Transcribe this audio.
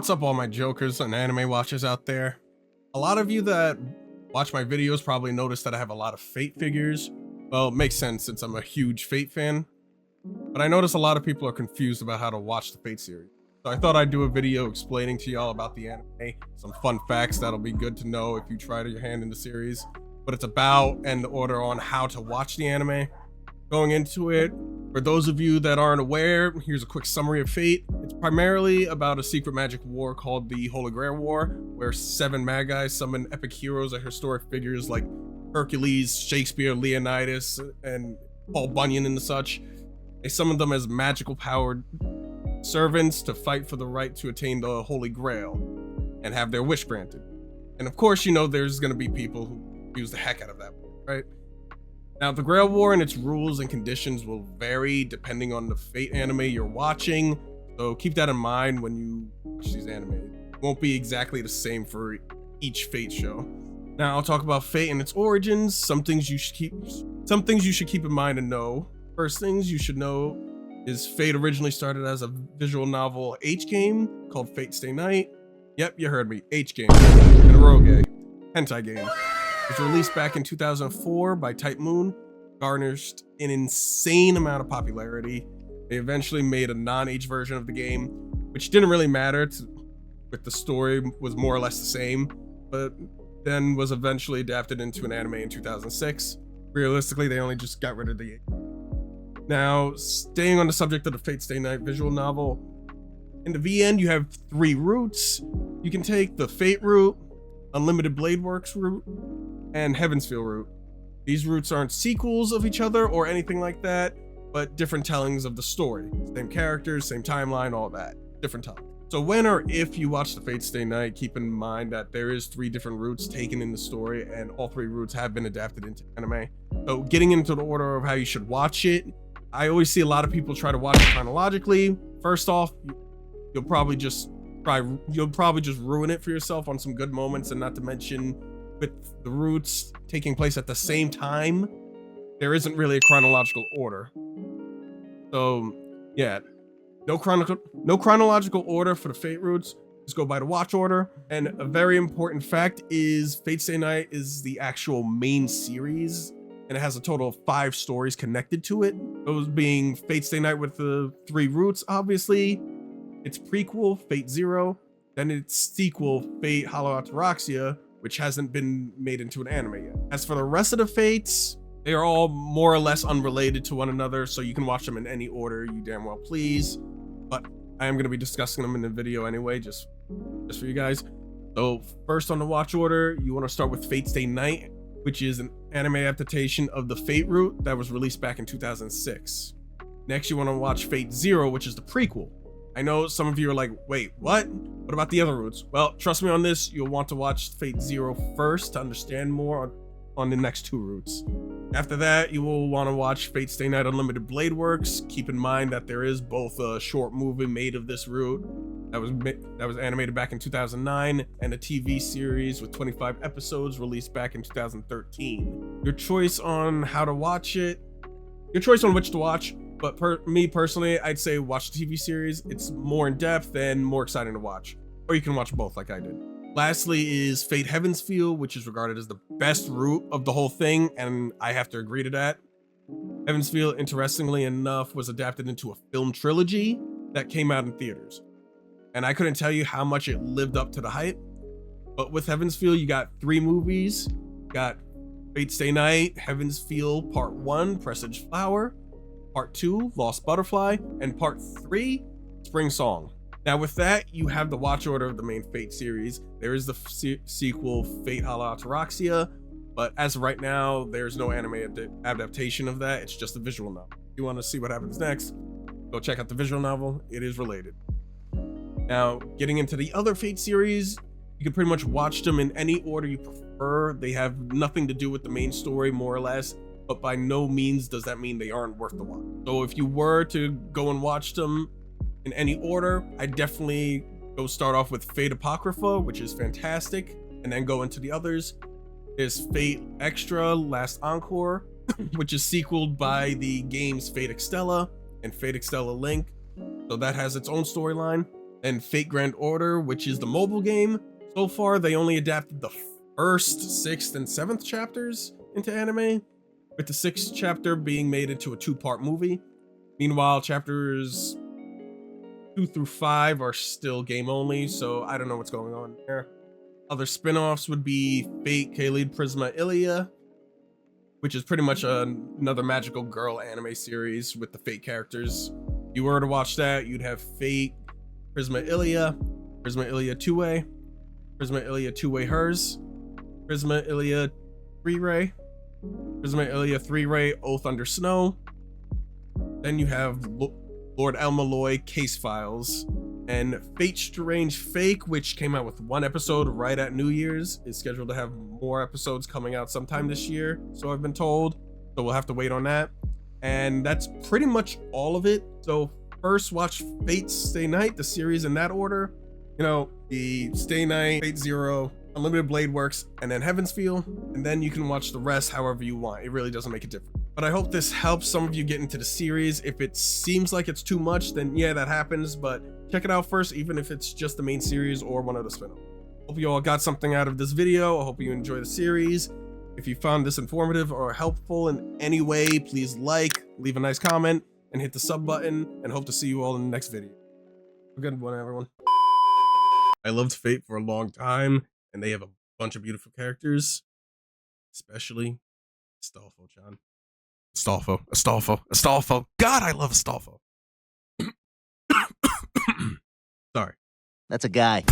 What's up, all my jokers and anime watchers out there? A lot of you that watch my videos probably notice that I have a lot of Fate figures. Well, it makes sense since I'm a huge Fate fan. But I notice a lot of people are confused about how to watch the Fate series. So I thought I'd do a video explaining to y'all about the anime, some fun facts that'll be good to know if you try your hand in the series, what it's about, and the order on how to watch the anime. Going into it, for those of you that aren't aware, here's a quick summary of Fate. It's primarily about a secret magic war called the Holy Grail War, where 7 magi summon epic heroes and historic figures like Hercules, Shakespeare, Leonidas, and Paul Bunyan and such. They summon them as magical powered servants to fight for the right to attain the Holy Grail and have their wish granted. And of course, you know there's going to be people who use the heck out of that, right? Now, the Grail War and its rules and conditions will vary depending on the Fate anime you're watching, so keep that in mind when you watch these anime. It won't be exactly the same for each Fate show. Now, I'll talk about Fate and its origins, some things you should keep in mind and know. First things you should know is Fate originally started as a visual novel H game called Fate Stay Night. Yep, you heard me, H game, and a eroge, hentai game. It was released back in 2004 by Type Moon, garnered an insane amount of popularity. They eventually made a non-H version of the game, which didn't really matter, with the story was more or less the same, but then was eventually adapted into an anime in 2006. Realistically, they only just got rid of the H. Now, staying on the subject of the Fate Stay Night visual novel, in the VN you have 3 routes. You can take the Fate route, Unlimited Blade Works route, and Heaven's Feel route. These routes aren't sequels of each other or anything like that, but different tellings of the story. Same characters, same timeline, all that. Different tellings. So when or if you watch the Fate Stay Night, keep in mind that there is 3 different routes taken in the story, and all 3 routes have been adapted into anime. So getting into the order of how you should watch it, I always see a lot of people try to watch it chronologically. First off, you'll probably just ruin it for yourself on some good moments, and not to mention with the roots taking place at the same time, there isn't really a chronological order. So yeah, no chronological order for the Fate roots. Just go by the watch order. And a very important fact is Fate Stay Night is the actual main series, and it has a total of 5 stories connected to it. Those being Fate Stay Night with the 3 roots, obviously, its prequel, Fate Zero, then its sequel, Fate Hollow Ataraxia, which hasn't been made into an anime yet. As for the rest of the Fates, they are all more or less unrelated to one another, so you can watch them in any order you damn well please. But I am going to be discussing them in the video anyway, just for you guys. So first on the watch order, you want to start with Fate Stay Night, which is an anime adaptation of the Fate route that was released back in 2006. Next, you want to watch Fate Zero, which is the prequel. I know some of you are like, wait, what? What about the other routes? Well, trust me on this, you'll want to watch Fate Zero first to understand more on the next 2 routes. After that, you will want to watch Fate Stay Night Unlimited Blade Works. Keep in mind that there is both a short movie made of this route that was animated back in 2009, and a TV series with 25 episodes released back in 2013. Your choice on how to watch it, your choice on which to watch, but me personally, I'd say watch the TV series. It's more in depth and more exciting to watch. Or you can watch both like I did. Lastly is Fate Heaven's Feel, which is regarded as the best route of the whole thing, and I have to agree to that. Heaven's Feel, interestingly enough, was adapted into a film trilogy that came out in theaters. And I couldn't tell you how much it lived up to the hype. But with Heaven's Feel, you got 3 movies. You got Fate Stay Night, Heaven's Feel Part 1, Presage Flower, Part 2, Lost Butterfly, and Part 3, Spring Song. Now with that, you have the watch order of the main Fate series. There is the sequel, Fate Hollow Ataraxia, but as of right now, there's no anime adaptation of that. It's just a visual novel. If you want to see what happens next, go check out the visual novel. It is related. Now, getting into the other Fate series, you can pretty much watch them in any order you prefer. They have nothing to do with the main story, more or less, but by no means does that mean they aren't worth the watch. So if you were to go and watch them in any order, I'd definitely go start off with Fate Apocrypha, which is fantastic, and then go into the others. There's Fate Extra Last Encore, which is sequeled by the games Fate Extella and Fate Extella Link, so that has its own storyline. and Fate Grand Order, which is the mobile game. So far, they only adapted the first, 6th, and 7th chapters into anime, with the 6th chapter being made into a 2-part movie. Meanwhile, chapters 2 through 5 are still game only, so I don't know what's going on there. Other spin-offs would be Fate Kaleid Prisma Ilia, which is pretty much another magical girl anime series with the Fate characters. If you were to watch that, you'd have Fate Prisma Ilia 2-way, Prisma Ilia 2-way hers, Prisma Ilia 3-ray, Prisma Ilia 3-ray Oath Under Snow. Then you have Lord Elmaloy Case Files, and Fate Strange Fake, which came out with 1 episode right at New Year's, is scheduled to have more episodes coming out sometime this year, so I've been told. So we'll have to wait on that. And that's pretty much all of it. So first, watch Fate Stay Night, the series in that order. You know, the Stay Night, Fate Zero, Unlimited Blade Works, and then Heaven's Feel. And then you can watch the rest however you want. It really doesn't make a difference. But I hope this helps some of you get into the series. If it seems like it's too much, then yeah, that happens. But check it out first, even if it's just the main series or one of the spin-offs. Hope you all got something out of this video. I hope you enjoy the series. If you found this informative or helpful in any way, please like, leave a nice comment, and hit the sub button, and hope to see you all in the next video. Have a good one, everyone. I loved Fate for a long time, and they have a bunch of beautiful characters, especially Astolfo-chan. Astolfo. God, I love Astolfo. Sorry. That's a guy.